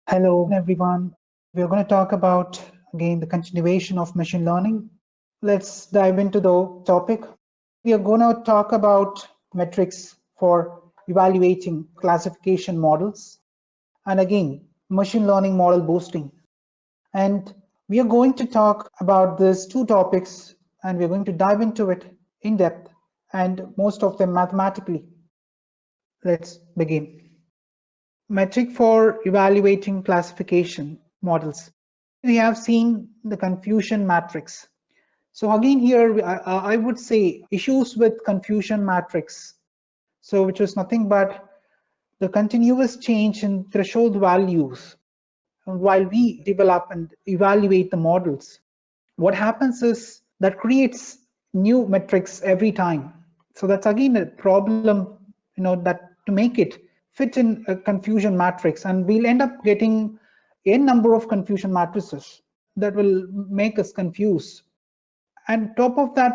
Hello everyone. We're going to talk about again the continuation of machine learning. Let's dive into the topic. We are going to talk about metrics for evaluating classification models and again machine learning model boosting. And we are going to talk about these two topics and we're going to dive into it in depth and most of them mathematically. Let's begin. Metric for evaluating classification models. We have seen the confusion matrix. So again here I would say issues with confusion matrix. So which is nothing but the continuous change in threshold values while we develop and evaluate the models. What happens is that creates new metrics every time. So that's again a problem, that to make it fit in a confusion matrix, and we'll end up getting a number of confusion matrices that will make us confuse. And top of that,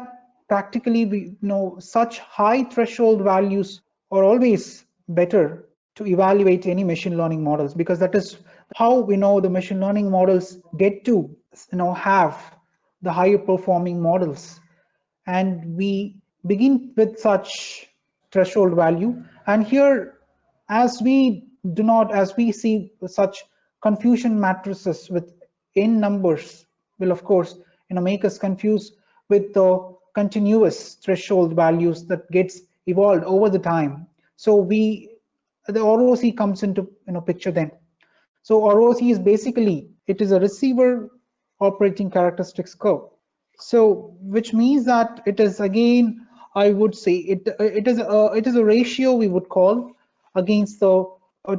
practically we know such high threshold values are always better to evaluate any machine learning models, because that is how we know the machine learning models get to have the higher performing models. And we begin with such threshold value, and here as we see such confusion matrices with n numbers will of course make us confuse with the continuous threshold values that gets evolved over the time. So the ROC comes into picture then. So ROC is basically, it is a receiver operating characteristics curve. So which means that it is again, I would say it is a ratio we would call against the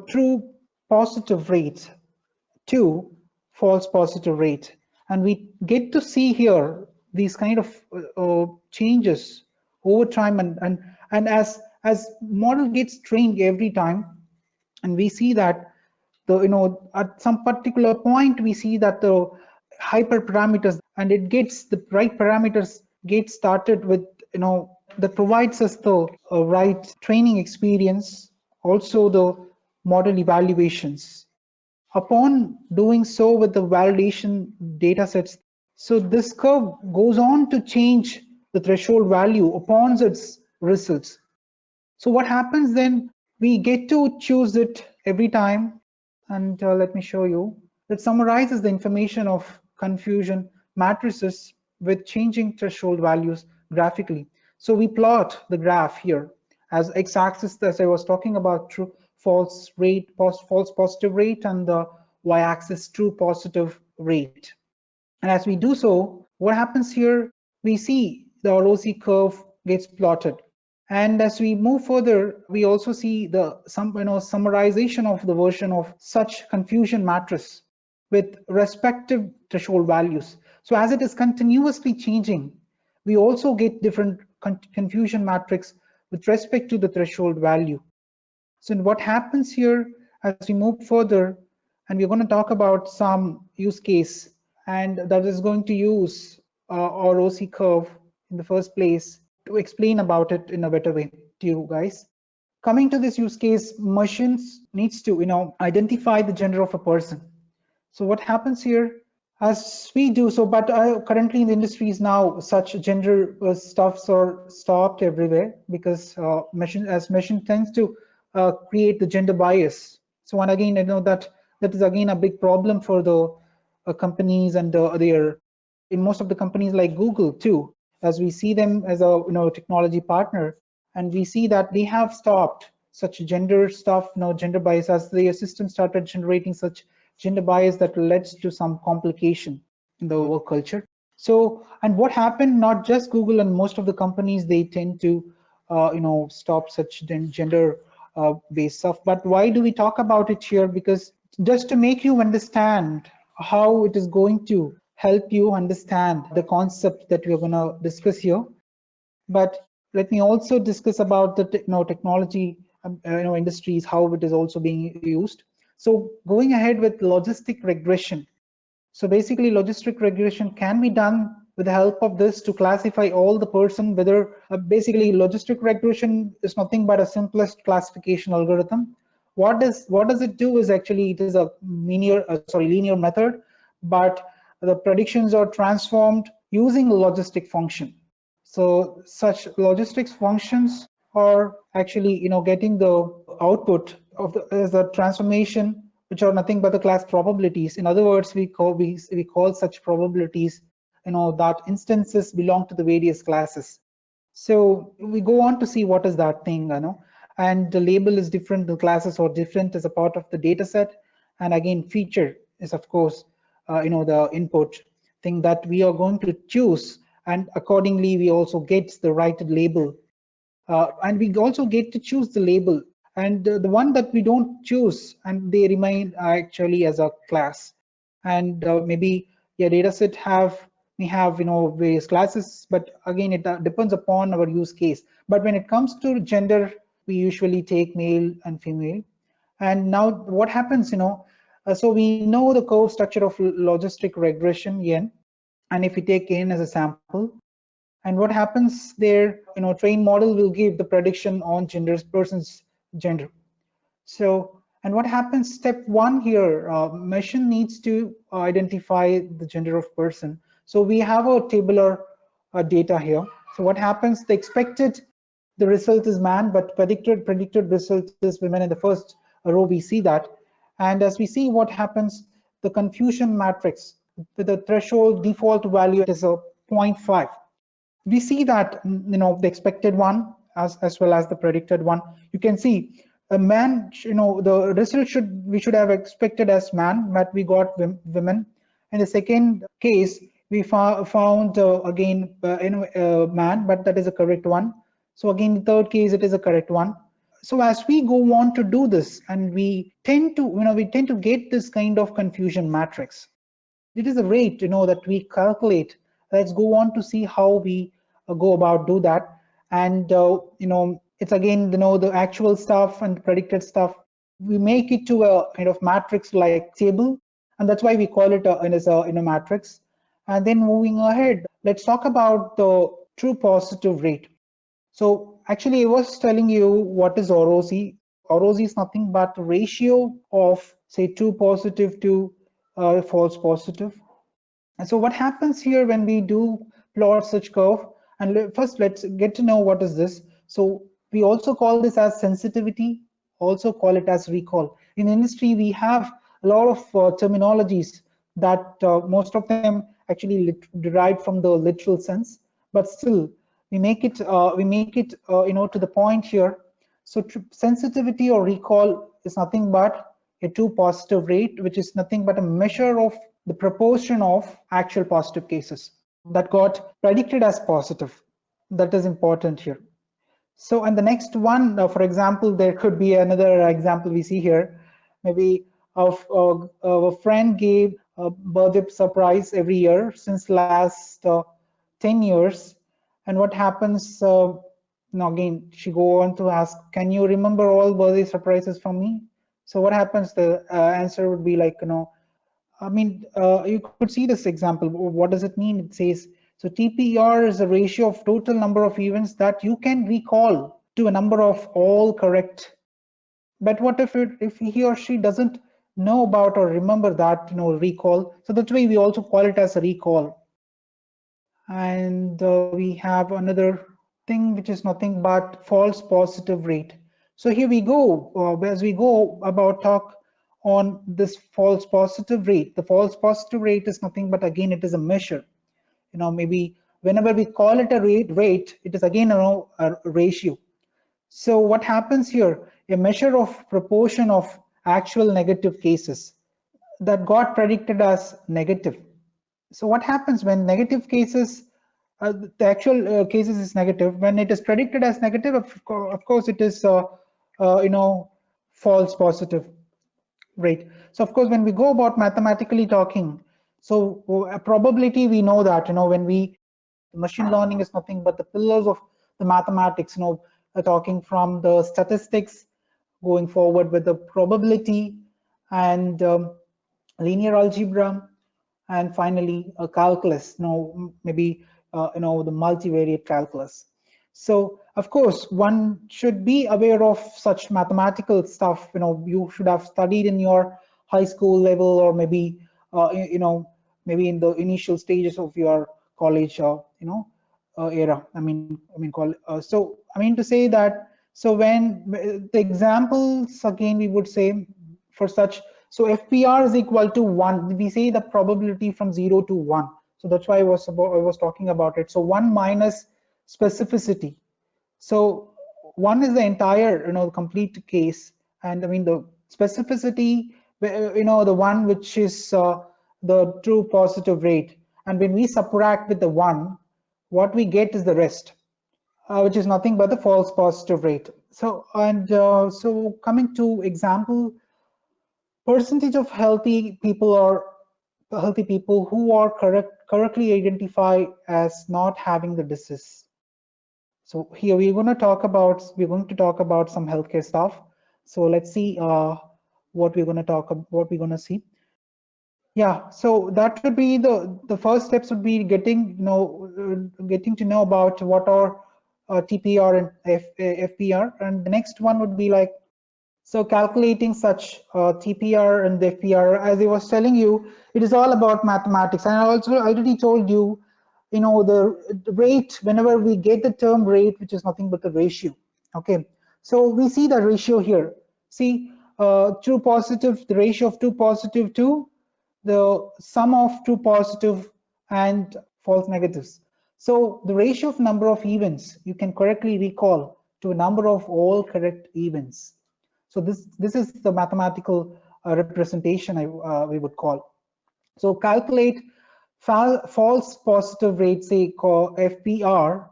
true positive rate to false positive rate, and we get to see here these kind of changes over time, and as model gets trained every time, and we see that at some particular point we see that the hyperparameters and it gets the right parameters get started with that provides us the right training experience, also the model evaluations. Upon doing so with the validation data sets, so this curve goes on to change the threshold value upon its results. So what happens then, we get to choose it every time, and let me show you. It summarizes the information of confusion matrices with changing threshold values graphically. So we plot the graph here as x-axis, as I was talking about, true false rate, false positive rate, and the y-axis true positive rate. And as we do so, what happens here, we see the ROC curve gets plotted. And as we move further, we also see the summarization of the version of such confusion matrix with respective threshold values. So as it is continuously changing, we also get different confusion matrix with respect to the threshold value. So what happens here as we move further, and we're going to talk about some use case, and that is going to use our ROC curve in the first place to explain about it in a better way to you guys. Coming to this use case, machines needs to identify the gender of a person. So what happens here, as we do so, but currently in the industries now, such gender stuffs are stopped everywhere, because machine tends to create the gender bias. So, and again, that is again a big problem for the companies and in most of the companies like Google too, as we see them as a technology partner, and we see that they have stopped such gender stuff, gender bias, as their system started generating such gender bias that led to some complication in the work culture. So, and what happened, not just Google and most of the companies, they tend to stop such gender based stuff. But why do we talk about it here? Because just to make you understand how it is going to help you understand the concept that we're going to discuss here. But let me also discuss about the technology industries, how it is also being used. So going ahead with logistic regression. So basically logistic regression can be done with the help of this to classify all the person, whether basically logistic regression is nothing but a simplest classification algorithm what does it do is actually it is a linear method, but the predictions are transformed using a logistic function. So such logistics functions are actually getting the output of the transformation, which are nothing but the class probabilities. In other words, we call such probabilities that instances belong to the various classes. So we go on to see what is that thing, and the label is different, the classes are different as a part of the data set, and again feature is of course the input thing that we are going to choose, and accordingly we also get the right label, and we also get to choose the label, and the one that we don't choose and they remain actually as a class. And maybe your data set may have various classes, but again it depends upon our use case. But when it comes to gender, we usually take male and female. And now what happens, so we know the curve structure of logistic regression n, and if we take n as a sample, and what happens there, trained model will give the prediction on person's gender. So, and what happens, step one here, machine needs to identify the gender of person. So we have a tabular data here. So what happens, the result is man, but predicted result is women. In the first row we see that, and as we see what happens, the confusion matrix with the threshold default value is a 0.5. We see that the expected one as well as the predicted one. You can see a man, the result we should have expected as man, but we got women. In the second case, we found again man, but that is a correct one. So again, the third case, it is a correct one. So as we go on to do this, and we tend to get this kind of confusion matrix. It is a rate that we calculate. Let's go on to see how we go about do that. And it's again the actual stuff and predicted stuff. We make it to a kind of matrix like table, and that's why we call it as a matrix. And then moving ahead, let's talk about the true positive rate. So actually I was telling you what is ROC. ROC is nothing but ratio of say true positive to false positive. And so what happens here when we do plot such curve, and first let's get to know what is this. So we also call this as sensitivity, also call it as recall. In industry we have a lot of terminologies that most of them actually derived from the literal sense, but still we make it to the point here. So sensitivity or recall is nothing but a true positive rate, which is nothing but a measure of the proportion of actual positive cases that got predicted as positive. That is important here. So, and the next one, for example, there could be another example we see here. Maybe a friend gave a birthday surprise every year since last 10 years. And what happens, now again, she go on to ask, can you remember all birthday surprises from me? So what happens, the answer would be like, you could see this example. What does it mean? It says, so TPR is a ratio of total number of events that you can recall to a number of all correct. But what if he or she doesn't know about or remember that recall? So that's why we also call it as a recall. And we have another thing which is nothing but false positive rate. So here we go, as we go about talk on this false positive rate. The false positive rate is nothing but again it is a measure. Maybe whenever we call it a rate, it is again a ratio. So what happens here? A measure of proportion of actual negative cases that got predicted as negative. So what happens when negative cases, the actual cases is negative, when it is predicted as negative, of course it is false positive rate. So of course when we go about mathematically talking, so a probability, we know that when machine learning is nothing but the pillars of the mathematics, talking from the statistics, going forward with the probability and linear algebra, and finally calculus, maybe the multivariate calculus. So Of course, one should be aware of such mathematical stuff. You should have studied in your high school level, or maybe maybe in the initial stages of your college era. So I mean to say that, so when the examples again we would say for such, so FPR is equal to 1. We say the probability from 0 to 1. So that's why I was talking about it. So 1 minus specificity. So 1 is the entire complete case, and I mean the specificity, the one which is the true positive rate, and when we subtract with the 1, what we get is the rest, which is nothing but the false positive rate. So so coming to example, percentage of healthy people who are correctly identified as not having the disease. So here we're going to talk about some healthcare stuff. So let's see what we're going to see. Yeah, so that would be the first steps would be getting to know about what are TPR and FPR, and the next one would be like, so calculating such TPR and the FPR. As I was telling you, it is all about mathematics, and I also already told you, the rate, whenever we get the term rate, which is nothing but the ratio. Okay, so we see the ratio here. See, true positive, the ratio of true positive to the sum of true positive and false negatives. So the ratio of number of events you can correctly recall to a number of all correct events. So this is the mathematical representation we would call. So calculate false positive rate, say called FPR,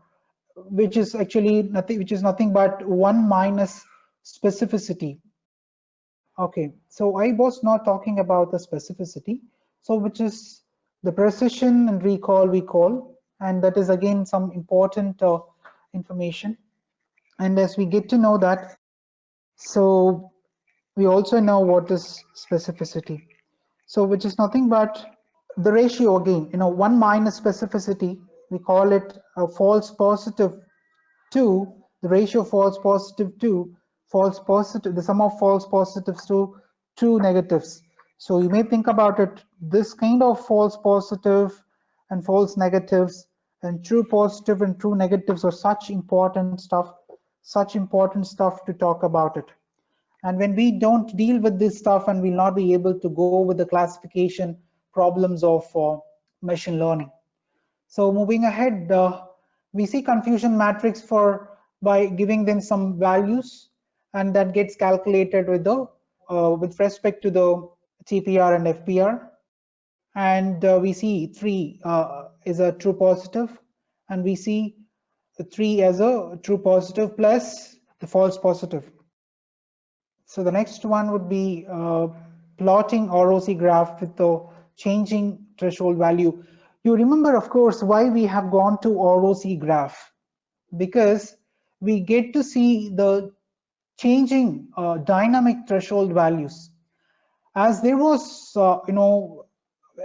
which is actually nothing but 1 minus specificity. Okay, so I was not talking about the specificity, so which is the precision and recall, and that is again some important information. And as we get to know that, so we also know what is specificity. So which is nothing but the ratio again, 1 minus specificity, we call it a false positive to the ratio of false positive to false positive, the sum of false positives to true negatives. So you may think about it, this kind of false positive and false negatives and true positive and true negatives are such important stuff to talk about it. And when we don't deal with this stuff, and we'll not be able to go with the classification problems of machine learning. So moving ahead, we see confusion matrix by giving them some values, and that gets calculated with respect to the TPR and FPR. And we see 3 is a true positive, and we see 3 as a true positive plus the false positive. So the next one would be plotting ROC graph with the changing threshold value. You remember, of course, why we have gone to ROC graph, because we get to see the changing dynamic threshold values. As there was,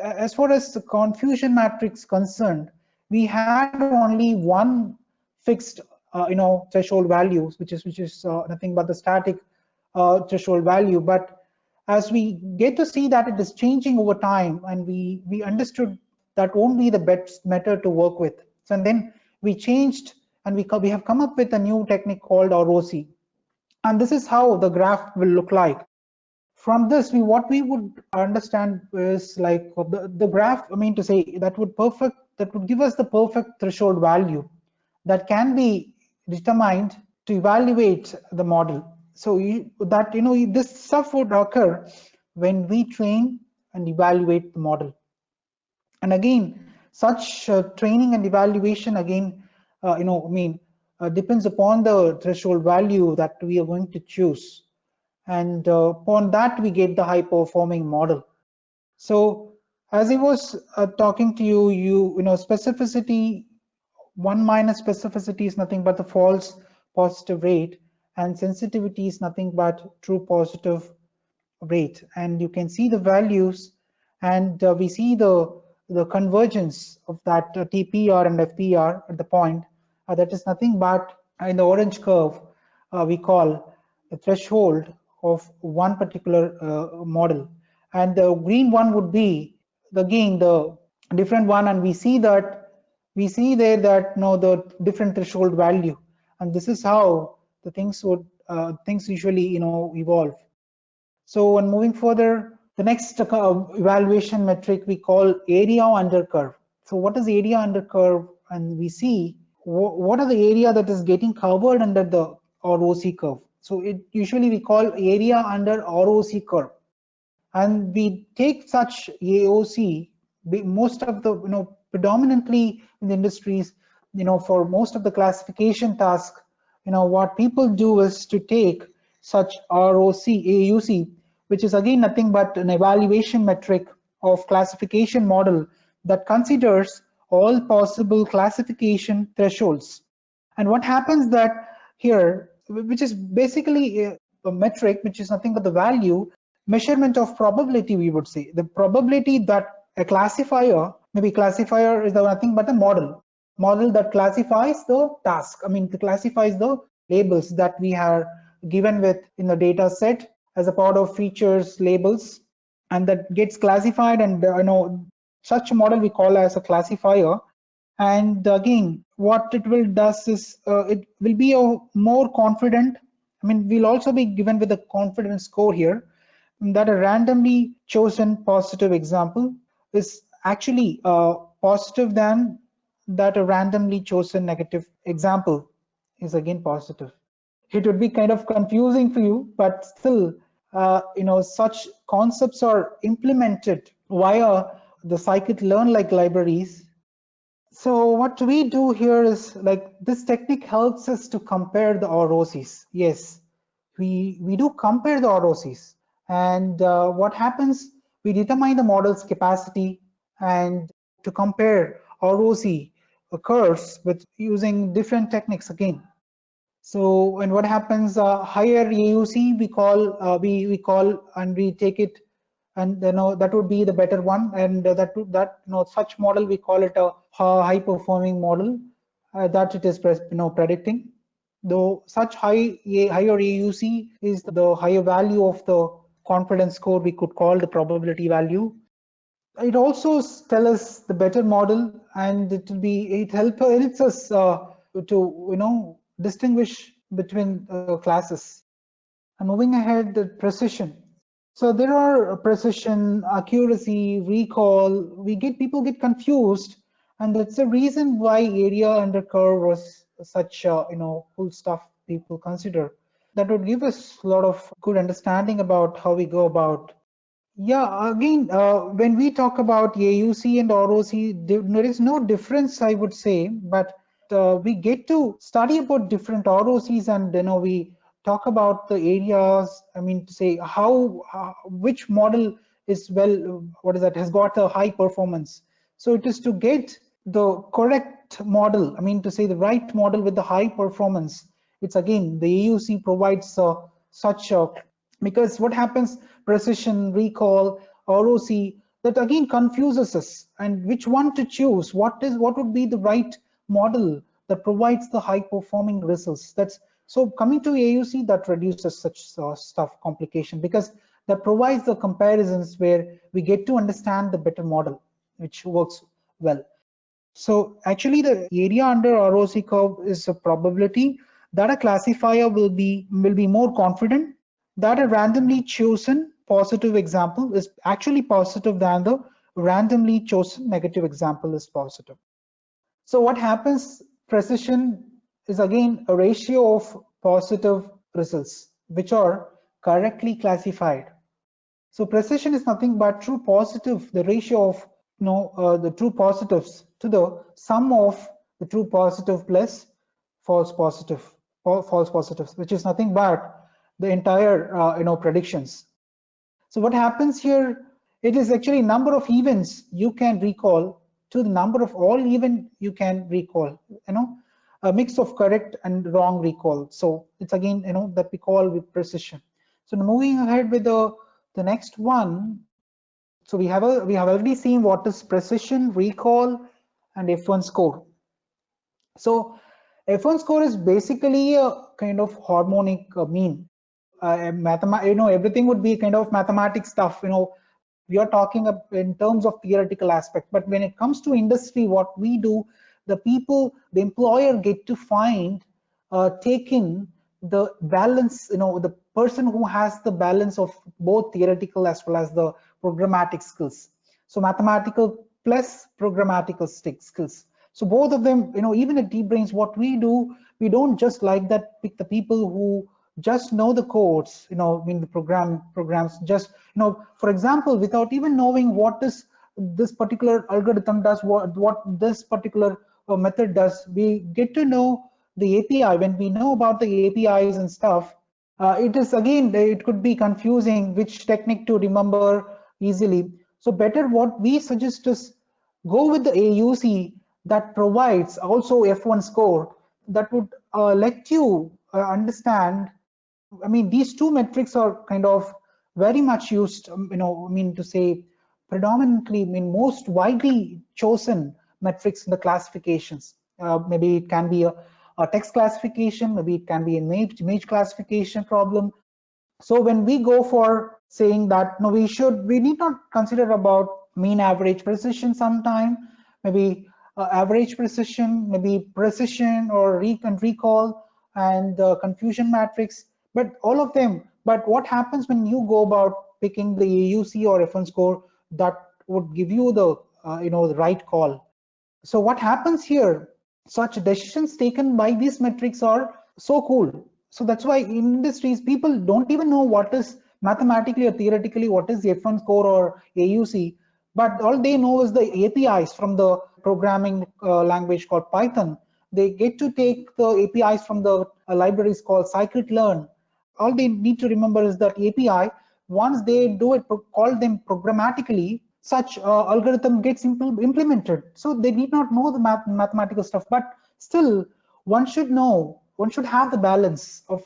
as far as the confusion matrix concerned, we had only one fixed, threshold values, which is nothing but the static threshold value. But as we get to see that it is changing over time, and we understood that won't be the best method to work with. So and then we changed, and we have come up with a new technique called ROC, and this is how the graph will look like. From this, what we would understand is like the graph. I mean to say that would give us the perfect threshold value that can be determined to evaluate the model. So this stuff would occur when we train and evaluate the model. And again, such training and evaluation again, depends upon the threshold value that we are going to choose, and upon that we get the high performing model. So as I was talking to you, specificity, 1 minus specificity is nothing but the false positive rate, and sensitivity is nothing but true positive rate. And you can see the values, and we see the convergence of that TPR and FPR at the point that is nothing but in the orange curve, we call the threshold of one particular model, and the green one would be again the different one, and we see there that the different threshold value, and this is how the things usually evolve. So when moving further, the next evaluation metric we call area under curve. So what is area under curve? And we see what are the area that is getting covered under the ROC curve. So it usually we call area under ROC curve, and we take such AOC. Most of the predominantly in the industries, for most of the classification tasks, what people do is to take such ROC AUC, which is again nothing but an evaluation metric of classification model that considers all possible classification thresholds. And what happens that here, which is basically a metric which is nothing but the value measurement of probability, we would say the probability that a classifier, maybe classifier is nothing but a model that classifies the task. It classifies the labels that we are given with in the data set as a part of features labels, and that gets classified, and such a model we call as a classifier. And again, what it will does is it will be a more confident. We'll also be given with a confidence score here, that a randomly chosen positive example is actually positive than that a randomly chosen negative example is again positive. It would be kind of confusing for you, but still, such concepts are implemented via the scikit-learn-like libraries. So what we do here is, like, this technique helps us to compare the ROCs. Yes, we do compare the ROCs, and what happens, we determine the model's capacity and to compare ROC curves with using different techniques again. So, and what happens, higher AUC we call and we take it, and that would be the better one, and such model we call it a high performing model that it is predicting. Though such higher AUC is the higher value of the confidence score, we could call the probability value. It also tells us the better model, and it helps us to distinguish between classes. And moving ahead, the precision. So there are precision, accuracy, recall. People get confused, and that's the reason why area under curve was such cool stuff people consider. That would give us a lot of good understanding about how we go about. Yeah, again, when we talk about AUC and ROC, there is no difference, I would say, but we get to study about different ROCs, and we talk about the areas. To say which model is has got a high performance. So it is to get the correct model. To say the right model with the high performance. It's again the AUC provides because what happens, precision, recall, ROC, that again confuses us, and which one to choose, what would be the right model that provides the high performing results. So coming to AUC, that reduces such stuff complication, because that provides the comparisons where we get to understand the better model, which works well. So actually the area under ROC curve is a probability that a classifier will be more confident that a randomly chosen positive example is actually positive than the randomly chosen negative example is positive. So what happens, precision is again a ratio of positive results which are correctly classified. So precision is nothing but true positive, the ratio of the true positives to the sum of the true positive plus false positives, which is nothing but the entire predictions. So what happens here, it is actually number of events you can recall to the number of all event you can recall, a mix of correct and wrong recall. So it's again that we call with precision. So moving ahead with the next one. So we have already seen what is precision, recall, and F1 score. So F1 score is basically a kind of harmonic mean. Everything would be kind of mathematics stuff. We are talking in terms of theoretical aspect, but when it comes to industry, what we do, the employer get to find, taking the balance, the person who has the balance of both theoretical as well as the programmatic skills. So mathematical plus programmatical skills. So both of them, even at DeepBrainz, what we do, we don't just like that pick the people who just know the codes, the programs, just, for example, without even knowing what is this particular algorithm does, what this particular method does, we get to know the API. When we know about the APIs and stuff, it could be confusing which technique to remember easily. So better, what we suggest is go with the AUC that provides also F1 score that would let you understand. I mean, these two metrics are kind of very much used, to say predominantly, most widely chosen metrics in the classifications. Maybe it can be a text classification, maybe it can be an image classification problem. So when we go for saying that, no, we need not consider about mean average precision sometime, maybe average precision, maybe precision or recall and confusion matrix, but all of them. But what happens when you go about picking the AUC or F1 score that would give you the the right call? So what happens here? Such decisions taken by these metrics are so cool. So that's why in industries, people don't even know what is mathematically or theoretically what is the F1 score or AUC, but all they know is the APIs from the programming language called Python. They get to take the APIs from the libraries called scikit-learn. All they need to remember is that API, once they do it, call them programmatically, such algorithm gets implemented. So they need not know the mathematical stuff, but still one should know, one should have the balance of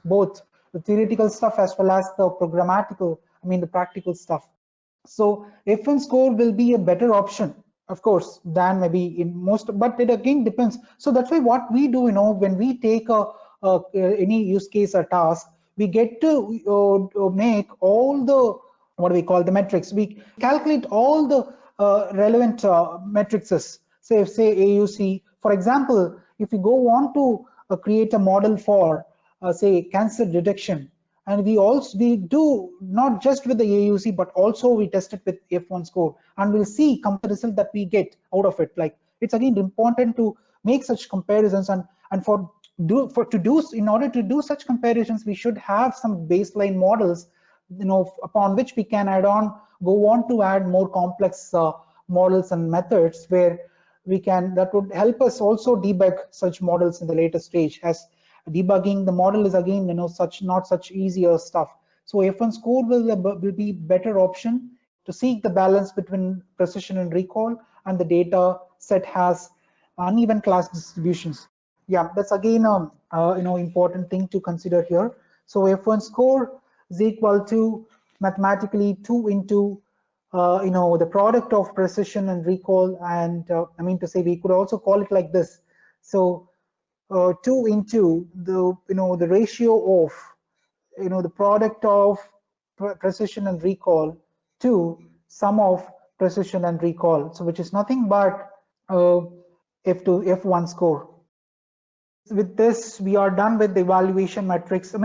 both the theoretical stuff as well as the programmatical, the practical stuff. So F1 score will be a better option, of course, than maybe in most, but it again depends. So that's why what we do, when we take any use case or task, we get to make all the, what do we call the metrics? We calculate all the relevant matrices. Say AUC, for example, if we go on to create a model for say cancer detection, and we do not just with the AUC, but also we test it with F1 score, and we'll see the result that we get out of it. Like, it's again important to make such comparisons, and in order to do such comparisons, we should have some baseline models, upon which we can go on to add more complex models and methods where that would help us also debug such models in the later stage, as debugging the model is again not such easier stuff. So F1 score will be better option to seek the balance between precision and recall, and the data set has uneven class distributions. Yeah, that's again important thing to consider here. So F1 score is equal to mathematically 2 into the product of precision and recall, and we could also call it like this. So 2 into the ratio of the product of precision and recall to sum of precision and recall, so which is nothing but F1 score. With this, we are done with the evaluation metrics.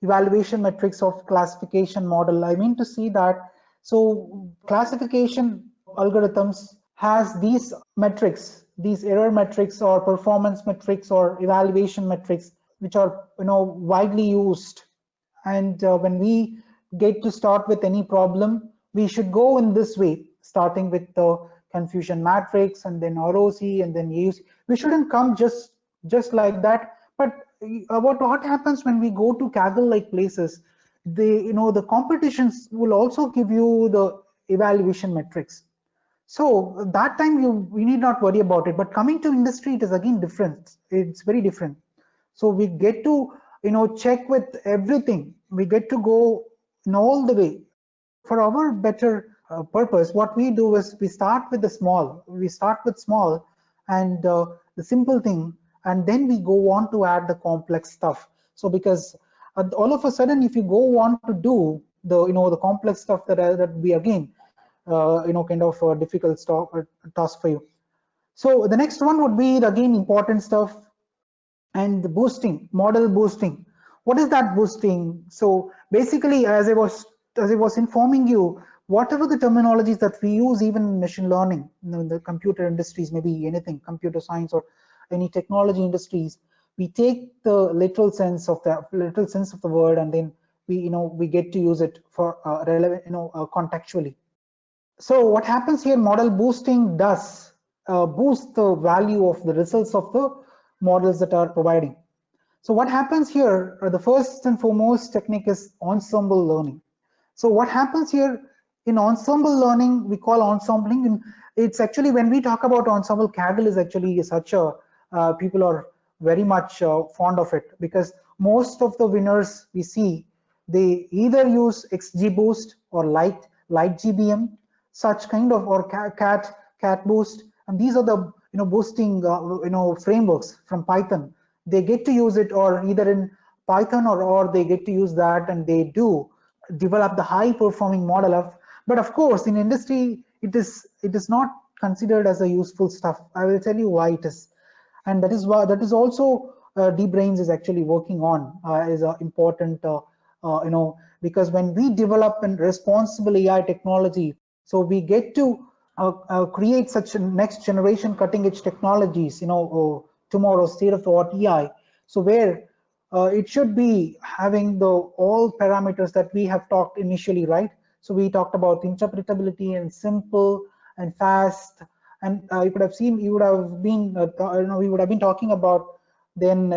Evaluation metrics of classification model. So classification algorithms has these metrics, these error metrics or performance metrics or evaluation metrics, which are widely used. And when we get to start with any problem, we should go in this way, starting with the confusion matrix and then ROC and then AUC. We shouldn't come just like that. But what happens when we go to Kaggle like places? The competitions will also give you the evaluation metrics. So that time we need not worry about it. But coming to industry, it is again different. It's very different. So we get to check with everything. We get to go all the way. For our better purpose, what we do is we start with the small. We start with small and the simple thing, and then we go on to add the complex stuff. So because all of a sudden, if you go on to do the the complex stuff, that would be again kind of a difficult task for you. So the next one would be again important stuff, and the boosting, model boosting. What is that boosting? So basically, as I was informing you, whatever the terminologies that we use, even in machine learning, in the computer industries, maybe anything, computer science or any technology industries, we take the literal sense of the word, and then we get to use it for relevant, contextually. So what happens here? Model boosting does boost the value of the results of the models that are providing. So what happens here, the first and foremost technique is ensemble learning. So what happens here in ensemble learning, we call ensembling, and it's actually, when we talk about ensemble, Kaggle is actually such a people are very much fond of it, because most of the winners we see, they either use XGBoost or 𝗦𝗽𝗲𝗶𝗶, such kind of, or 𝗏𝗏boost, and these are the boosting frameworks from Python. They get to use it, or either in Python, or they get to use that, and they do develop the high performing model of. But of course, in industry, it is not considered as a useful stuff. I will tell you why it is, and that is also DeepBrainz is actually working on is important, because when we develop and responsible AI technology, so we get to create such next generation cutting edge technologies, tomorrow's state of the art AI. So where it should be having the all parameters that we have talked initially, right? So we talked about interpretability and simple and fast, and you could have seen, you would have been, we would have been talking about then,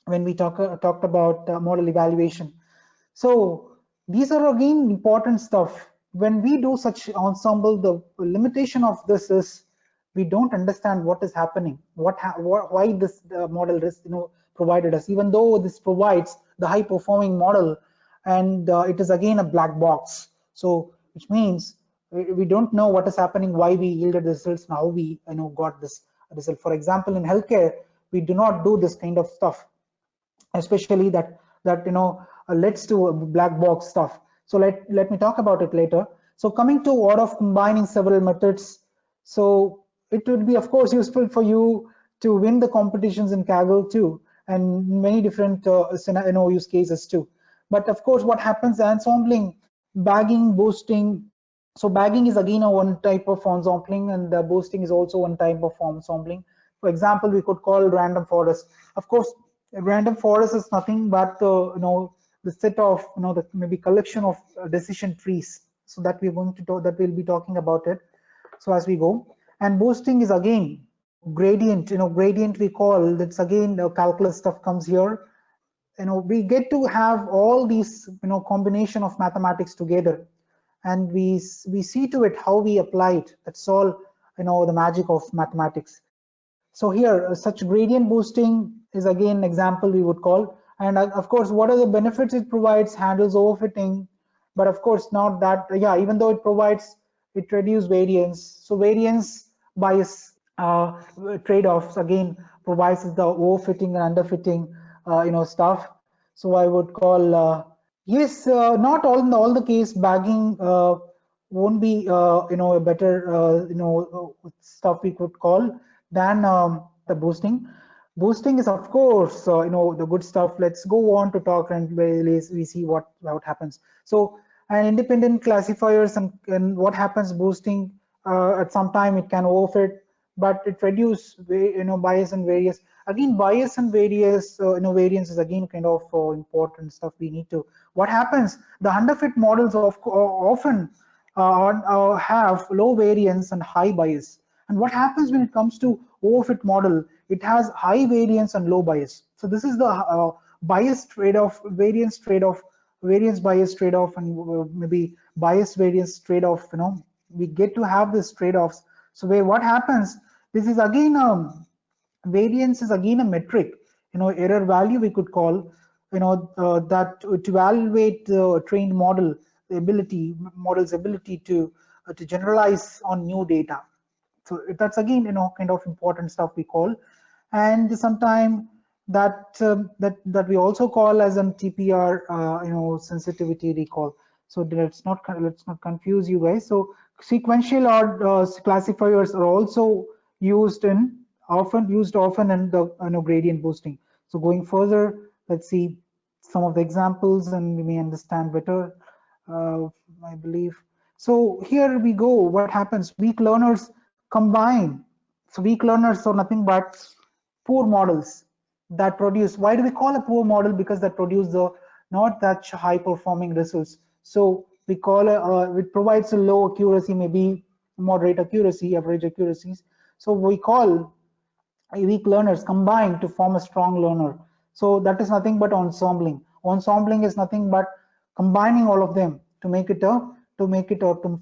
when we talked about model evaluation. So these are again important stuff. When we do such ensemble, the limitation of this is we don't understand what is happening, why this model is provided us, even though this provides the high performing model, and it is again a black box. So which means we don't know what is happening, why we yielded the results, and how we got this result. For example, in healthcare, we do not do this kind of stuff, especially that leads to black box stuff. So let me talk about it later. So coming to order of combining several methods, so it would be of course useful for you to win the competitions in Kaggle too, and many different use cases too. But of course, what happens, ensembling, bagging, boosting. So bagging is again one type of ensembling, and boosting is also one type of ensembling. For example, we could call random forest. Of course, a random forest is nothing but the set of the maybe collection of decision trees. So that we're going to talk, that we'll be talking about it. So as we go, and boosting is again gradient. Gradient we call, that's again calculus stuff comes here. We get to have all these combination of mathematics together, and we see to it how we apply it. That's all the magic of mathematics. So here, such gradient boosting is again an example we would call. And of course, what are the benefits it provides? Handles overfitting, but of course not that. Yeah, even though it reduces variance. So variance bias trade-offs again provides the overfitting and underfitting stuff. So I would call yes, not all the case bagging won't be a better stuff we could call than the boosting. Boosting is of course the good stuff. Let's go on to talk, and we see what happens. So and independent classifiers, and what happens boosting at some time it can overfit, but it reduce bias and variance. Again, bias and variance is again kind of important stuff we need to. What happens, the underfit models often have low variance and high bias. And what happens when it comes to overfit model, it has high variance and low bias. So this is the bias trade-off, variance trade-off, variance bias trade-off, and maybe bias variance trade-off. We get to have this trade-offs. So what happens, this is again variance is again a metric, error value we could call, that to evaluate the trained model's ability to generalize on new data. So that's again kind of important stuff we call. and sometime that we also call as a TPR, sensitivity recall. So let's not confuse you guys. So sequential or classifiers are also used often in the gradient boosting. So going further, let's see some of the examples and we may understand better, I believe. So here we go. What happens? Weak learners combine. So weak learners are nothing but poor models that produce. Why do we call a poor model? Because that produce the not that high performing results. So we call it provides a low accuracy, maybe moderate accuracy, average accuracies. So we call weak learners combine to form a strong learner. So that is nothing but ensembling. Ensembling is nothing but combining all of them to make it to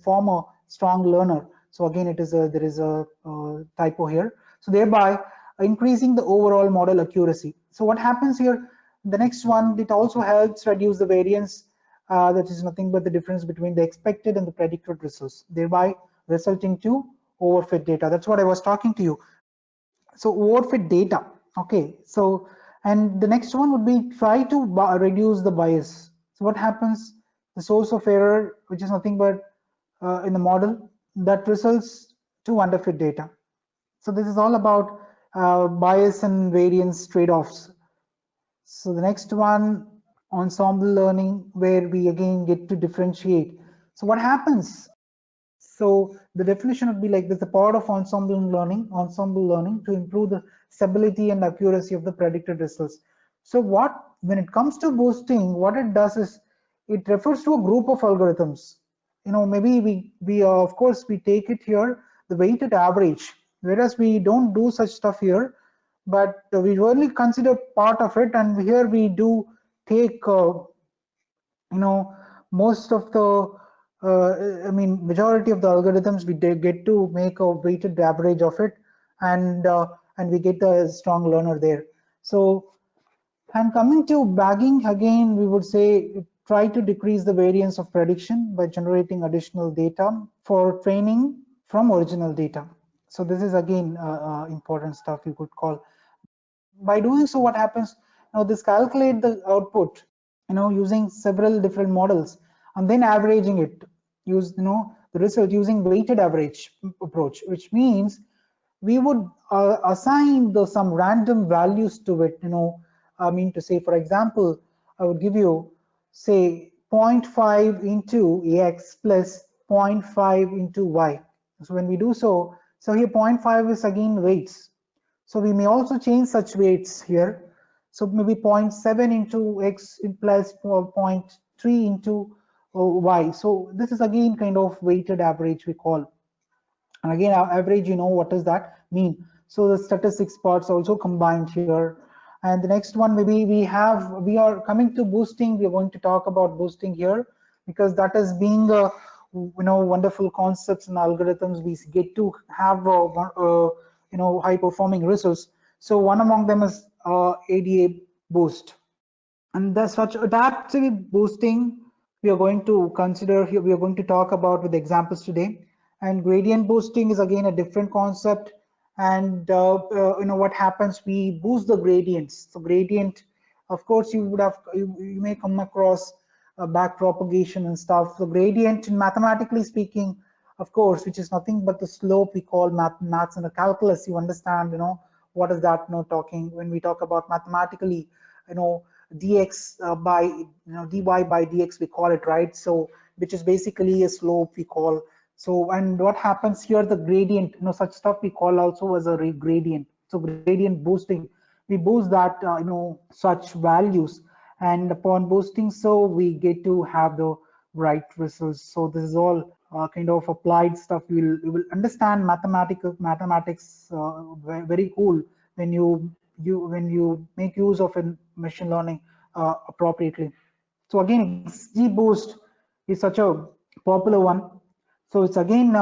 form a strong learner. So again, there is a typo here. So thereby increasing the overall model accuracy. So what happens here? The next one, it also helps reduce the variance. That is nothing but the difference between the expected and the predicted results, thereby resulting to overfit data. That's what I was talking to you. So overfit data. Okay. So and the next one would be try to reduce the bias. So what happens? The source of error, which is nothing but in the model, that results to underfit data. So this is all about bias and variance trade-offs. So the next one, ensemble learning, where we again get to differentiate. So what happens? So the definition would be like this: the power of ensemble learning to improve the stability and accuracy of the predicted results. So when it comes to boosting, what it does is it refers to a group of algorithms. Maybe we of course we take it here, the weighted average, whereas we don't do such stuff here, but we only consider part of it, and here we do take most of the majority of the algorithms we get to make a weighted average of it, and we get a strong learner there. So, and coming to bagging, again we would say try to decrease the variance of prediction by generating additional data for training from original data. So this is again important stuff you could call. By doing so, what happens? Now this calculate the output, using several different models, and then averaging it. Use the result using weighted average approach, which means we would assign some random values to it. To say, for example, I would give you say 0.5 into x plus 0.5 into y. So when we do so here 0.5 is again weights. So we may also change such weights here. So maybe 0.7 into x plus 0.3 into y. So this is again kind of weighted average we call. And again, our average, what does that mean? So the statistics parts also combined here. And the next one, maybe we are coming to boosting. We are going to talk about boosting here, because that is being wonderful concepts and algorithms. We get to have high performing results. So one among them is AdaBoost, and that's such adaptive boosting we are going to consider here. We are going to talk about with examples today. And gradient boosting is again a different concept. And what happens? We boost the gradients. So gradient, of course, you may come across back propagation and stuff. The gradient, mathematically speaking, of course, which is nothing but the slope we call maths and the calculus. You understand, what is that? Talking when we talk about mathematically, dx by dy by dx we call it, right? So which is basically a slope we call. So and what happens here, the gradient, such stuff we call also as a gradient. So gradient boosting, we boost that such values, and upon boosting, so we get to have the right results. So this is all kind of applied stuff. We will understand mathematics very cool when you make use of a machine learning appropriately. So again, XGBoost is such a popular one. So it's again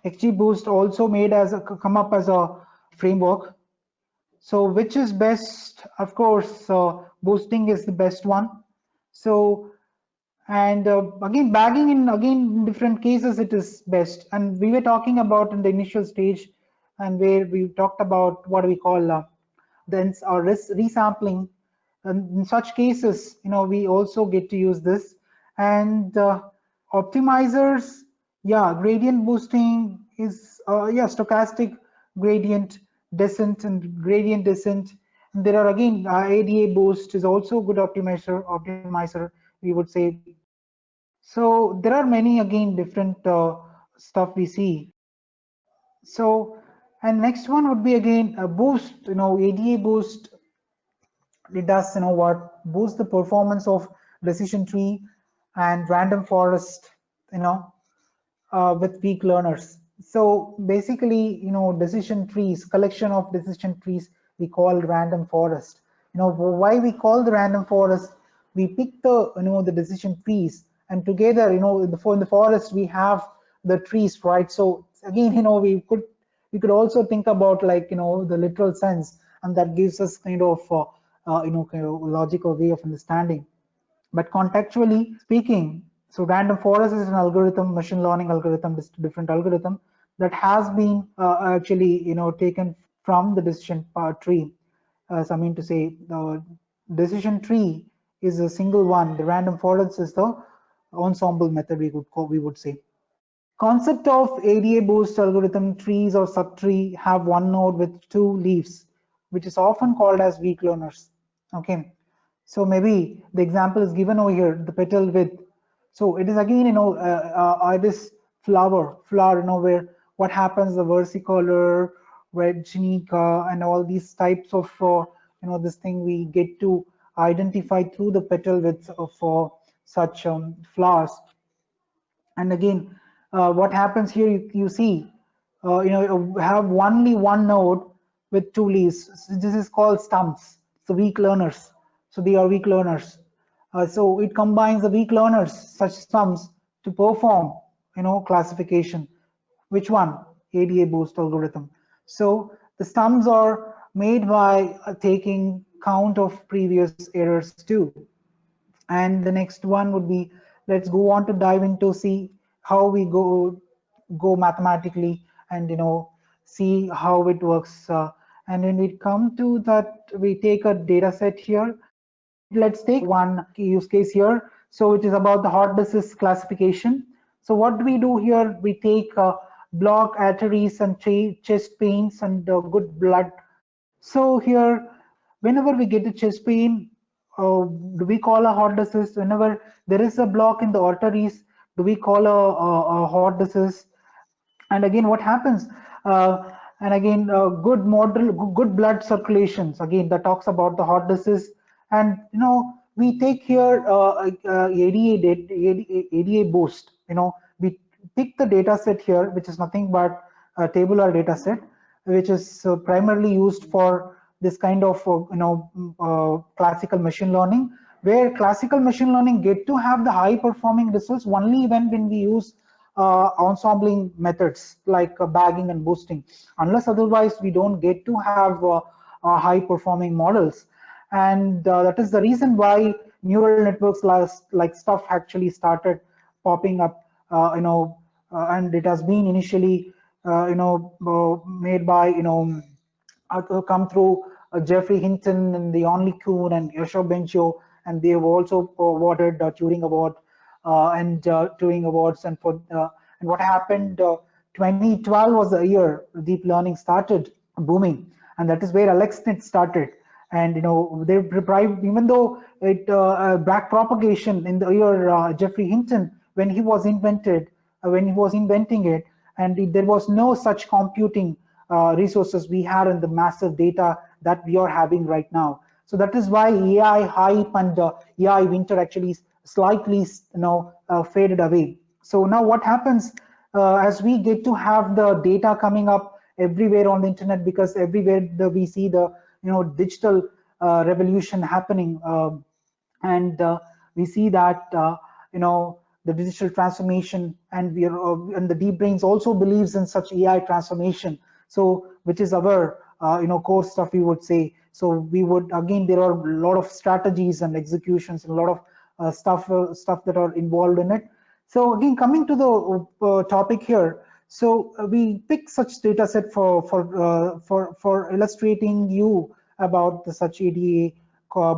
XGBoost also made as come up as a framework. So which is best? Of course, boosting is the best one. So and again, bagging in different cases it is best. And we were talking about in the initial stage, and where we talked about what we call then or resampling. And in such cases, we also get to use this. And optimizers, yeah, gradient boosting is stochastic gradient descent and gradient descent. And there are again AdaBoost is also a good optimizer, we would say. So there are many again different stuff we see. So, and next one would be again a boost. AdaBoost, it does what, boost the performance of decision tree and random forest with weak learners. So basically, decision trees, collection of decision trees, we call random forest. Why we call the random forest? We pick the the decision trees, and together, in the forest we have the trees, right? So again, we could also think about like the literal sense, and that gives us kind of kind of logical way of understanding. But contextually speaking, so random forest is an algorithm, machine learning algorithm, this different algorithm that has been actually taken from the decision tree. So I mean to say, the decision tree is a single one. The random forest is the ensemble method, we would say. Concept of AdaBoost algorithm: trees or subtree have one node with 2 leaves, which is often called as weak learners. Okay, so maybe the example is given over here, the petal width. So it is again this flower, where what happens, the versicolor, 𝗦𝗽𝗲𝗁𝗃, and all these types of this thing we get to identify through the petal width for such flowers. And again, what happens here, you see, you have only one node with 2 leaves. So this is called stumps, so weak learners. So they are weak learners. So it combines the weak learners, such stumps, to perform, classification. Which one? AdaBoost algorithm. So the stumps are made by taking count of previous errors too. And the next one would be, let's go on to dive into see how we go mathematically and see how it works. And when we come to that, we take a data set here. Let's take one use case here. So it is about the heart disease classification. So what do we do here? We take block arteries and chest pains and good blood. So here, whenever we get a chest pain, do we call a heart disease? Whenever there is a block in the arteries, do we call a heart disease? And again, what happens? And again, good blood circulations. Again, that talks about the heart disease. And we take here AdaBoost. We pick the data set here, which is nothing but a tabular data set, which is primarily used for this kind of classical machine learning, where classical machine learning get to have the high performing results only when we use ensembling methods like bagging and boosting. Unless otherwise, we don't get to have high performing models. And that is the reason why neural networks like Stuff actually started popping up, and it has been initially made by come through Geoffrey Hinton and the Only Kuhn and 𝗔𝗃𝗁𝗃, and they have also awarded Turing Award and Turing Awards. And for and what happened, 2012 was the year deep learning started booming, and that is where AlexNet started. And they deprived, even though it back propagation in the year Geoffrey Hinton, when he was inventing it, and there was no such computing resources we had in the massive data that we are having right now. So that is why AI hype and AI winter actually slightly faded away. So now what happens as we get to have the data coming up everywhere on the internet, because everywhere we see the digital revolution happening, and we see that the digital transformation, and we are and the DeepBrainz also believes in such AI transformation. So which is our core stuff, we would say. So we would, again, there are a lot of strategies and executions and a lot of stuff that are involved in it. So again, coming to the topic here, so we pick such data set for illustrating you about the such ADA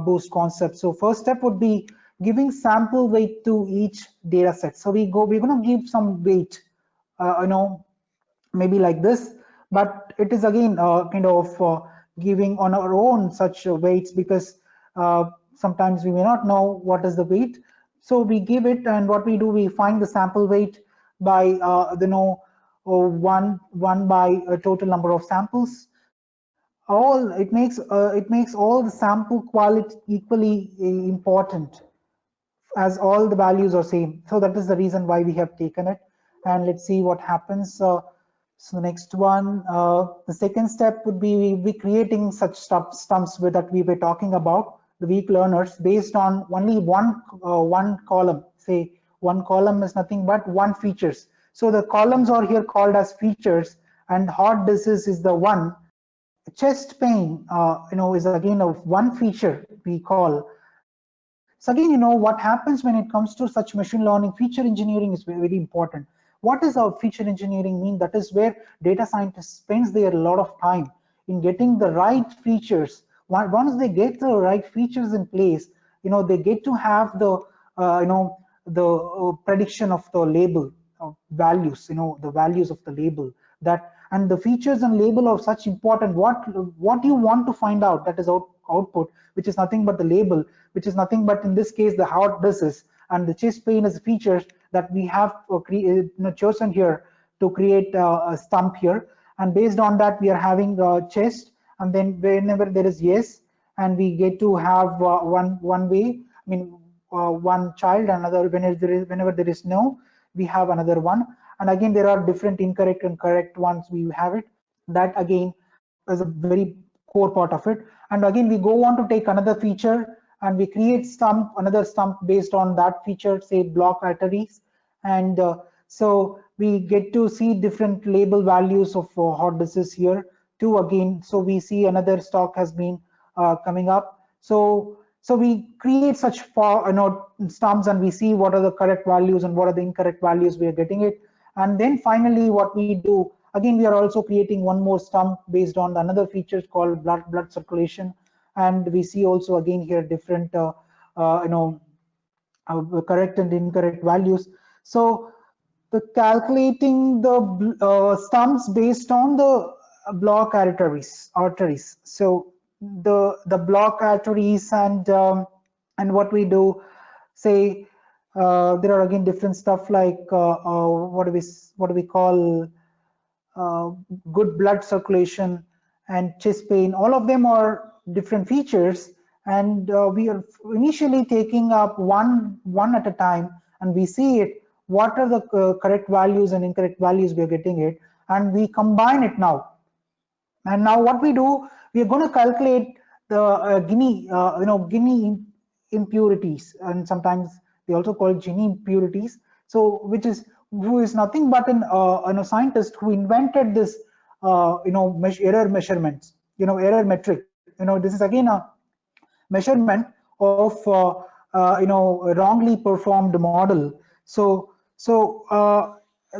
boost concept. So first step would be giving sample weight to each data set. So we're going to give some weight, maybe like this, but it is again kind of giving on our own such weights, because sometimes we may not know what is the weight. So we give it, and what we do, we find the sample weight by one by a total number of samples. It makes all the sample quality equally important, as all the values are same. So that is the reason why we have taken it. And let's see what happens. So the next one, the second step would be creating such stumps that we were talking about, the weak learners, based on only one column. Say one column is nothing but one features. So the columns are here called as features, and heart disease is the one. Chest pain, is again of one feature we call. So again, what happens when it comes to such machine learning, feature engineering is very, very important. What does our feature engineering mean? That is where data scientists spends their lot of time in getting the right features. Once they get the right features in place, they get to have the prediction of the label of values, the values of the label, that, and the features and label are such important. What you want to find out, that is output, which is nothing but the label, which is nothing but in this case the heart disease, and the chest pain as features that we have chosen here to create a stump here. And based on that, we are having chest, and then whenever there is yes, and we get to have one way, one child, another whenever there is no, we have another one. And again, there are different incorrect and correct ones we have it. That again is a very core part of it. And again, we go on to take another feature, and we create another stump based on that feature, say block arteries. And so we get to see different label values of heart disease here too again. So we see another stock has been coming up. So we create such stumps, and we see what are the correct values and what are the incorrect values we are getting it. And then finally what we do, again, we are also creating one more stump based on another feature called blood circulation. And we see also again here different correct and incorrect values. So the calculating the stumps based on the block arteries. So the block arteries, and what we do, say there are again different stuff like what do we call good blood circulation and chest pain. All of them are different features, and we are initially taking up one at a time, and we see it, what are the correct values and incorrect values we are getting it, and we combine it now. And now what we do, we are going to calculate the Gini impurities, and sometimes they also call it Gini impurities. So who is nothing but a scientist who invented this error measurements, error metric. This is again a measurement of wrongly performed model. So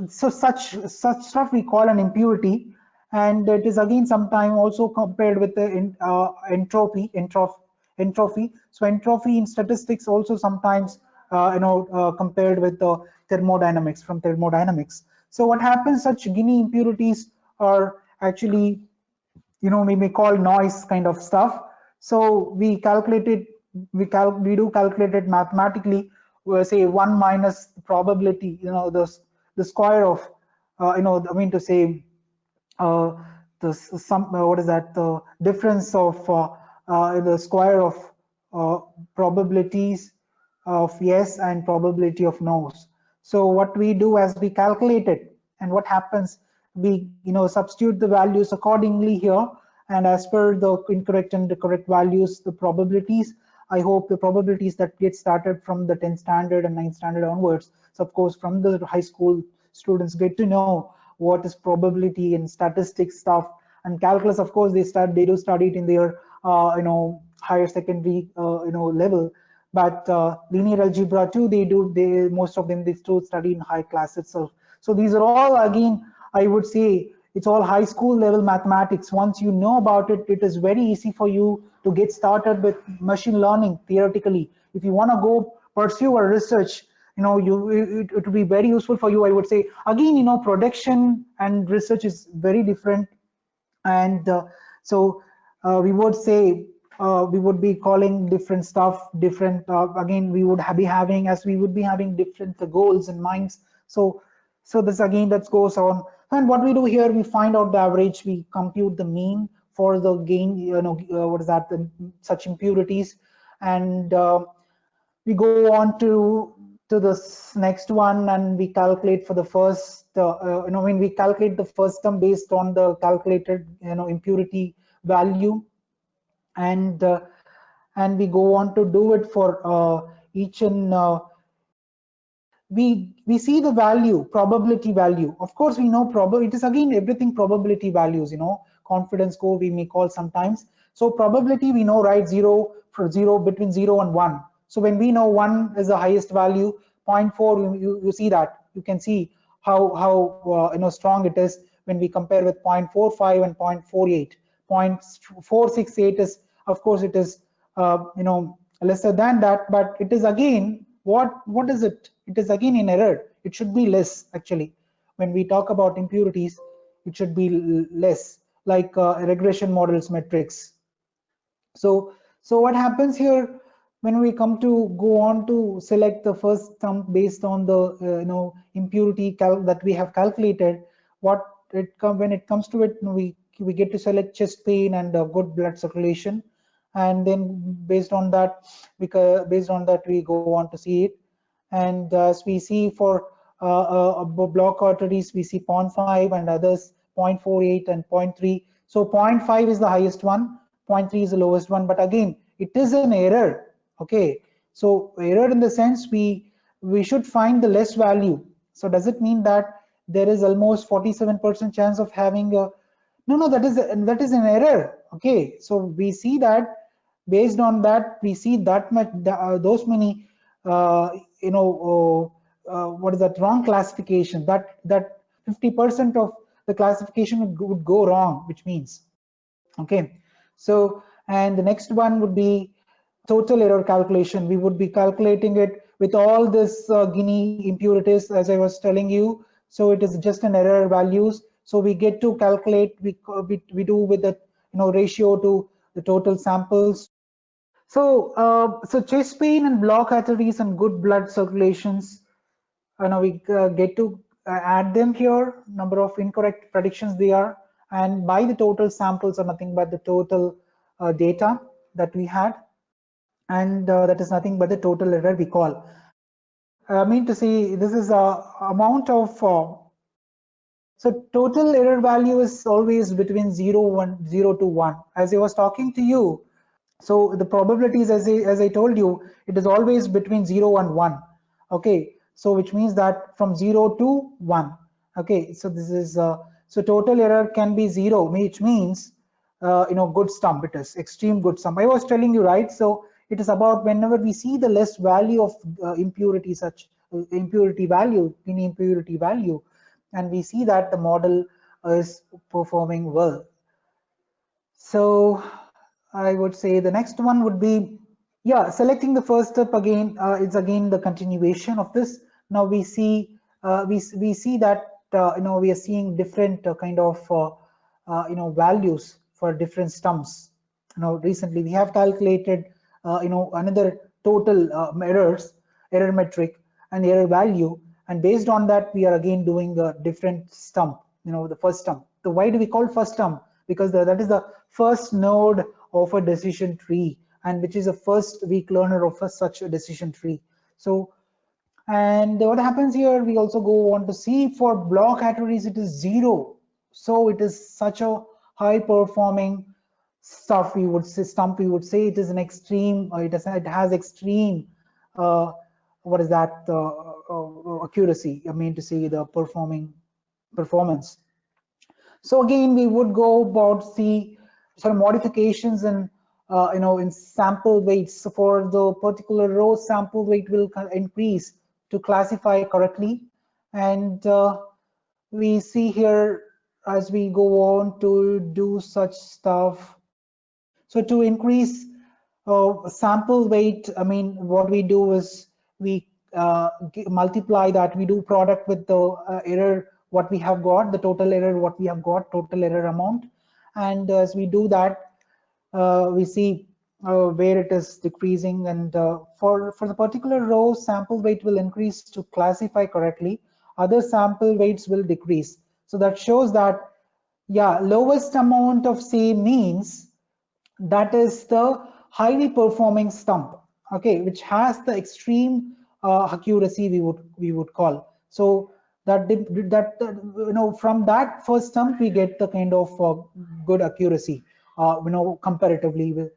such stuff we call an impurity, and it is again sometimes also compared with the entropy. So entropy in statistics also sometimes compared with the thermodynamics, from thermodynamics. So what happens, such Gini impurities are actually we may call noise kind of stuff. So we calculate it, we do calculate it mathematically. We'll say 1 minus the probability, the square of the difference of the square of probabilities of yes and probability of no's. So what we do as we calculate it, and what happens, we substitute the values accordingly here, and as per the incorrect and the correct values, the probabilities. I hope the probabilities that get started from the 10th standard and 9th standard onwards. So of course, from the high school students get to know what is probability and statistics stuff, and calculus. Of course, they do study it in their higher secondary level. But linear algebra too, most of them they still study in high class itself. So these are all, again, I would say, it's all high school level mathematics. Once you know about it, it is very easy for you to get started with machine learning theoretically. If you want to go pursue a research, it would be very useful for you, I would say. Again, production and research is very different, and so we would say we would be calling different stuff different. Again, we would be having different goals in minds. So this again, that goes on. And what we do here, we find out the average, we compute the mean for the gain, what is that, such impurities, and we go on to this next one, and we calculate for the first, when we calculate the first term based on the calculated, impurity value, and we go on to do it for each, and we see the value, probability value. Of course, we know it is again everything probability values, confidence score we may call sometimes. So probability, we know, right, between 0 and 1. So when we know 1 is the highest value, 0.4, you see that, you can see how strong it is when we compare with 0.45 and 0.48. 0.468 is, of course, it is lesser than that, but it is again, what is it? It is again in error. It should be less, actually. When we talk about impurities, it should be less, like regression models metrics. So what happens here, when we come to go on to select the first stump based on the impurity that we have calculated, when it comes to it, we get to select chest pain and good blood circulation, and then based on that we go on to see it. And as we see for block arteries, we see 0.5 and others 0.48 and 0.3. So 0.5 is the highest one, 0.3 is the lowest one, but again, it is an error. Okay, so error in the sense we should find the less value. So does it mean that there is almost 47% chance of having a no, that is an error. Okay, so we see that based on that, we see that much those many what is that, wrong classification, that 50% of the classification would go wrong, which means, okay. So, and the next one would be total error calculation. We would be calculating it with all this Gini impurities, as I was telling you. So it is just an error values. So we get to calculate, we do with the ratio to the total samples. So chest pain and block arteries and good blood circulations, we get to add them here, number of incorrect predictions they are, and by the total samples are nothing but the total data that we had, and that is nothing but the total error we call. I mean to say, this is a amount of so total error value is always between 0 to 1. As I was talking to you, so the probabilities, as I told you, it is always between 0 and 1. Okay, so which means that from 0 to 1. Okay, so this is so total error can be 0, which means good stump. It is extreme good stump. I was telling you, right? So it is about whenever we see the less value of impurity, such impurity value, in impurity value, and we see that the model is performing well. So I would say the next one would be, selecting the first step again. It's again the continuation of this. Now we see we see that we are seeing different kind of values for different stumps. Recently we have calculated another total error metric and error value, and based on that we are again doing a different stump. The first stump. So why do we call first stump? Because that is the first node of a decision tree, and which is the first weak learner of such a decision tree. So, and what happens here, we also go on to see for block arteries it is 0. So it is such a high performing stuff, we would say, stump. We would say it is an extreme, it has extreme what is that, accuracy, I mean to say the performance. So again, we would go about see some modifications in in sample weights. So for the particular row, sample weight will increase to classify correctly, and we see here as we go on to do such stuff. So to increase sample weight, I mean, what we do is we multiply that, we do product with the error what we have got, the total error what we have got, total error amount, and as we do that, we see where it is decreasing, and for the particular row, sample weight will increase to classify correctly, other sample weights will decrease. So that shows that, yeah, lowest amount of say means that is the highly performing stump, okay, which has the extreme accuracy we would call. So that you know, from that first stump we get the kind of good accuracy, you know, comparatively with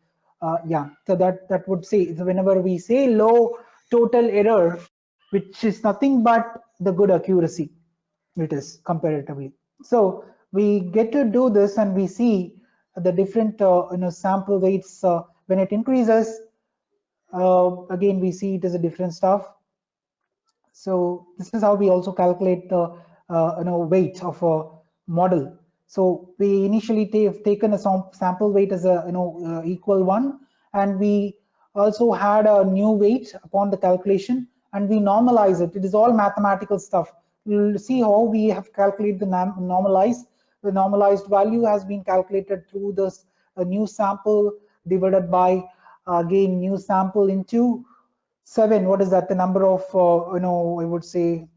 yeah. So that would say, so whenever we say low total error, which is nothing but the good accuracy, it is comparatively. So we get to do this, and we see the different you know, sample weights when it increases. Again, we see it as a different stuff. So this is how we also calculate the you know, weight of a model. So we initially have taken a sample weight as a, you know, equal one, and we also had a new weight upon the calculation, and we normalize it. It is all mathematical stuff. We'll see how we have calculated the normalized. The normalized value has been calculated through this new sample divided by again new sample into 7. What is that? The number of you know, I would say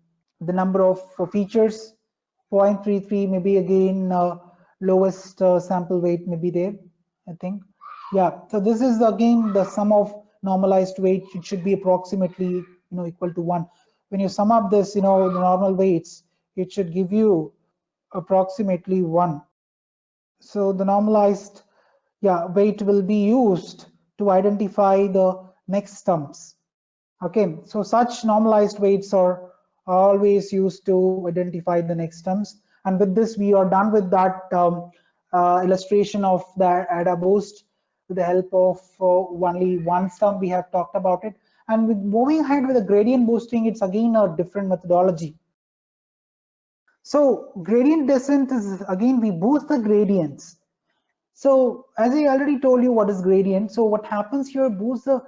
the number of features, 0.33, maybe again lowest sample weight may be there, I think. Yeah, so this is again the sum of normalized weight. It should be approximately, you know, equal to 1. When you sum up this, you know, the normal weights, it should give you approximately 1. So the normalized, yeah, weight will be used to identify the next stumps. Okay, so such normalized weights are always used to identify the next stumps. And with this, we are done with that illustration of the AdaBoost with the help of only one stump. We have talked about it. And with moving ahead with the gradient boosting, it's again a different methodology. So gradient descent is, again, we boost the gradients. So as I already told you what is gradient. So what happens here, boosts the,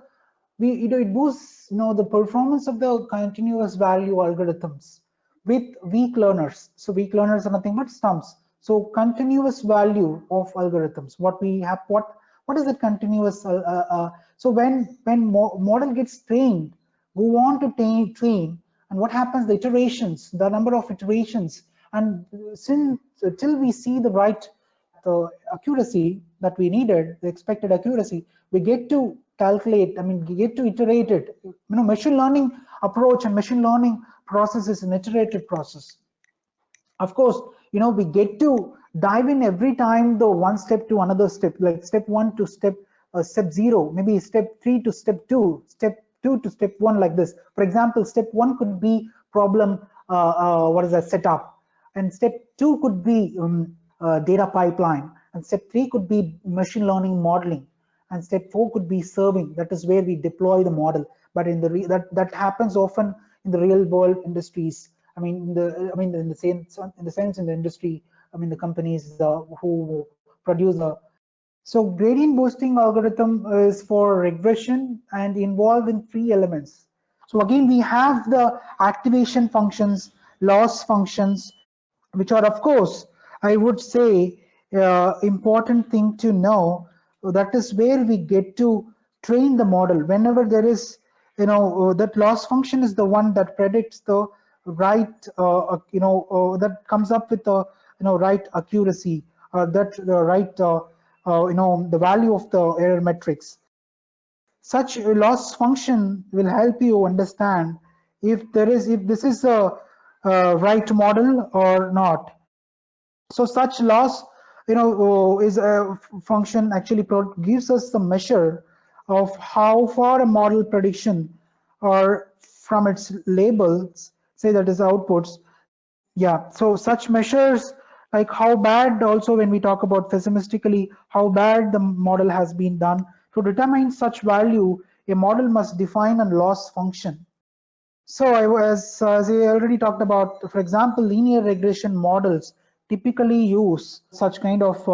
it boosts, you know, the performance of the continuous value algorithms with weak learners. So weak learners are nothing but stumps. So continuous value of algorithms. What we have, what is the continuous? So when model gets trained, go on to train, and what happens? The iterations, the number of iterations, and since till we see the right accuracy that we needed, the expected accuracy, we get to calculate, I mean, we get to iterate it. You know, machine learning approach and machine learning process is an iterative process. Of course, you know, we get to dive in every time the one step to another step, like step 1 to step 0, maybe step 3 to step 2, step 2 to step 1, like this. For example, step 1 could be problem, what is that, setup, and step 2 could be data pipeline, and step 3 could be machine learning modeling, and step 4 could be serving. That is where we deploy the model. But in the that happens often in the real world industries. I mean, in the sense in the industry, I mean the companies who produce the. So gradient boosting algorithm is for regression and involved in 3 elements. So again, we have the activation functions, loss functions, which are, of course, I would say, important thing to know. That is where we get to train the model. Whenever there is, you know, that loss function is the one that predicts the right, you know, that comes up with the, you know, right accuracy, that the right, you know, the value of the error metrics. Such a loss function will help you understand if this is a right model or not. So such loss, you know, is a function actually gives us the measure of how far a model prediction or from its labels, say that is outputs. Yeah, so such measures like how bad, also when we talk about pessimistically, how bad the model has been done. To determine such value, a model must define a loss function. So as I already talked about, for example, linear regression models typically use such kind of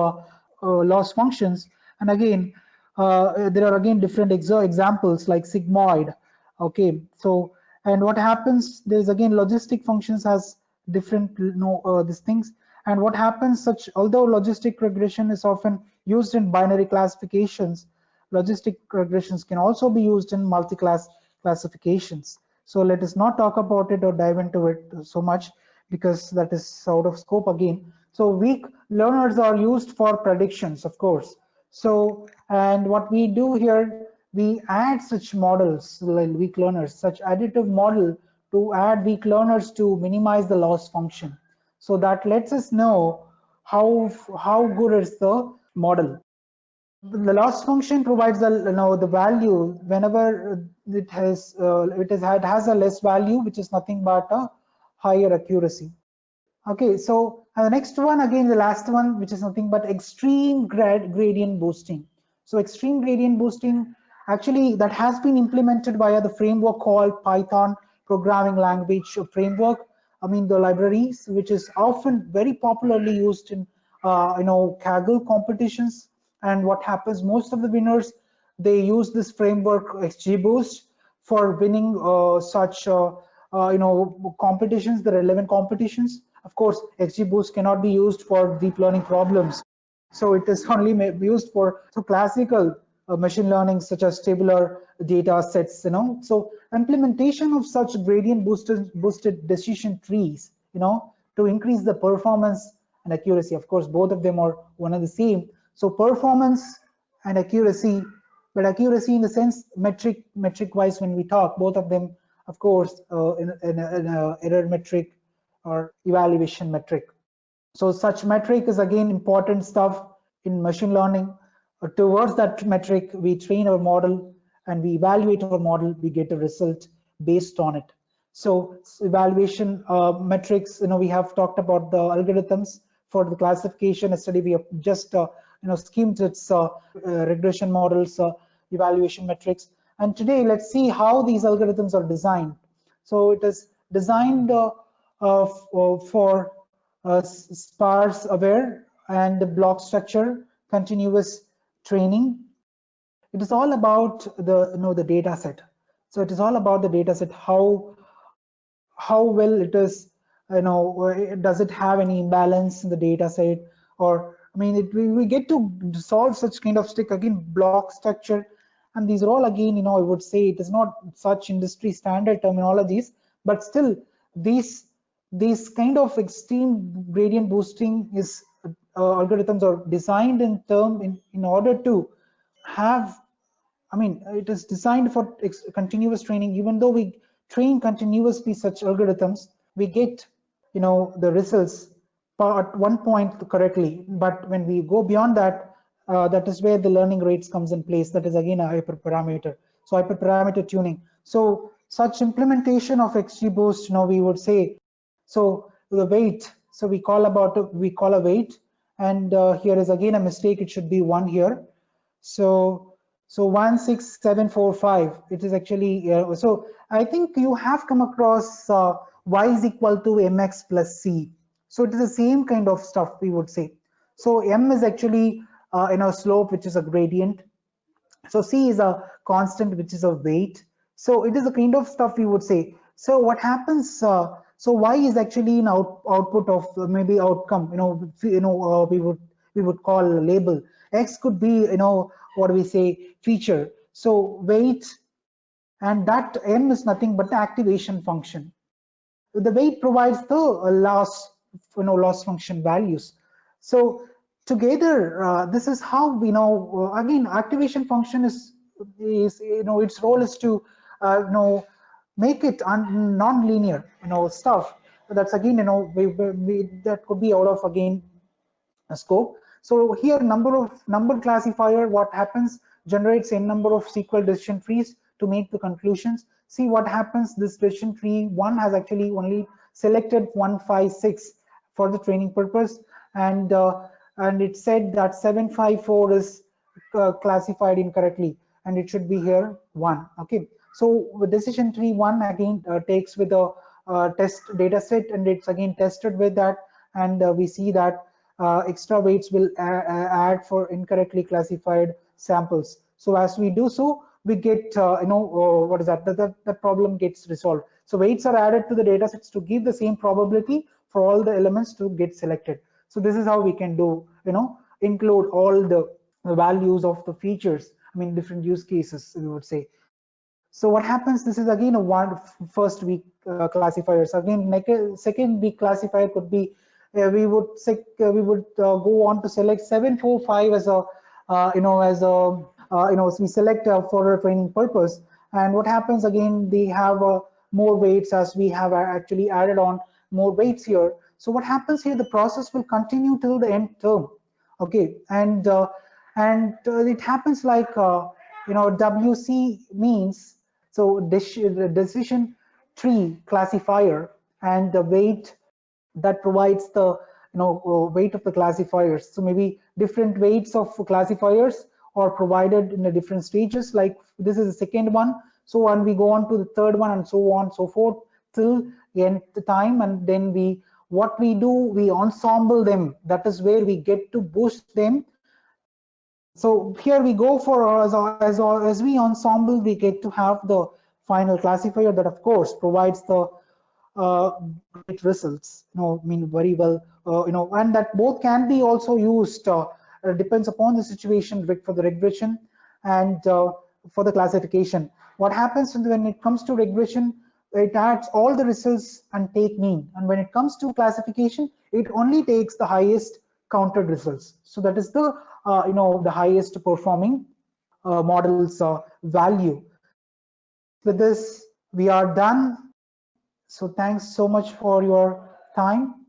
loss functions. And again, there are again different examples like sigmoid. Okay, so and what happens, there's again logistic functions has different these things. And what happens, such although logistic regression is often used in binary classifications, logistic regressions can also be used in multi-class classifications. So let us not talk about it or dive into it so much, because that is out of scope again. So weak learners are used for predictions, of course. So, and what we do here, we add such models like weak learners, such additive model to add weak learners to minimize the loss function. So that lets us know how good is the model. The loss function provides the value whenever it has a less value, which is nothing but a higher accuracy. Okay, so the next one, again the last one, which is nothing but extreme gradient boosting. So extreme gradient boosting, actually that has been implemented via the framework called Python programming language framework. I mean the libraries, which is often very popularly used in Kaggle competitions. And what happens, most of the winners, they use this framework XGBoost for winning such competitions, the relevant competitions. Of course, XGBoost cannot be used for deep learning problems, so it is only used for classical machine learning, such as tabular data sets. So implementation of such gradient boosted decision trees, to increase the performance and accuracy. Of course, both of them are one and the same. So performance and accuracy, but accuracy in the sense metric wise when we talk, both of them, of course, in error metric or evaluation metric. So such metric is again important stuff in machine learning. Towards that metric, we train our model and we evaluate our model, we get a result based on it. So evaluation metrics, we have talked about the algorithms for the classification. Yesterday we have just skimmed its regression models, evaluation metrics. And today let's see how these algorithms are designed. So it is designed for sparse aware and the block structure continuous training. It is all about the data set. So it is all about the data set, how well it is, does it have any imbalance in the data set, or I mean we get to solve such kind of block structure. And these are all again, I would say it is not such industry standard terminologies, but still these kind of extreme gradient boosting is algorithms are designed in order to have, it is designed for continuous training. Even though we train continuously such algorithms, we get the results at one point correctly, but when we go beyond that, that is where the learning rates comes in place. That is again a hyperparameter. So hyperparameter tuning. So such implementation of XGBoost, we would say, so the weight, so we call a weight, and here is again a mistake, it should be 1 here. So 16745, it is actually so I think you have come across y is equal to mx plus c. So it is the same kind of stuff we would say. So m is actually slope, which is a gradient. So c is a constant, which is a weight. So it is the kind of stuff we would say. So what happens, so y is actually an output of maybe outcome, we would call a label. X could be, what do we say, feature. So weight, and that m is nothing but the activation function. The weight provides the loss function values. So together, this is how we know. Again, activation function is its role is to make it non-linear stuff. That's again that could be out of again a scope. So here number classifier, what happens, generates n number of SQL decision trees to make the conclusions. See what happens, this decision tree 1 has actually only selected 156 for the training purpose, and it said that 754 is classified incorrectly, and it should be here 1. Okay, so with decision tree 1 again takes with a test data set, and it's again tested with that, and we see that extra weights will add for incorrectly classified samples. So as we do so, we get what is that problem gets resolved. So weights are added to the data sets to give the same probability for all the elements to get selected. So this is how we can do, include all the values of the features, I mean different use cases, we would say. So what happens, this is again a first week classifiers. Again, second week classifier could be, we would go on to select 745 as a, we select for a training purpose. And what happens again, they have more weights as we have actually added on more weights here. So what happens here, the process will continue till the end term. Okay, and it happens like, WC means, so decision tree classifier, and the weight that provides the weight of the classifiers. So maybe different weights of classifiers are provided in the different stages, like this is the second one, so when we go on to the third one and so on so forth till the end the time, and then what we do, we ensemble them. That is where we get to boost them. So here we go for as we ensemble, we get to have the final classifier that of course provides the great results, very well, and that both can be also used, depends upon the situation for the regression and for the classification. What happens when it comes to regression, it adds all the results and take mean, and when it comes to classification, it only takes the highest counted results. So that is the the highest performing model's value. With this, we are done. So thanks so much for your time.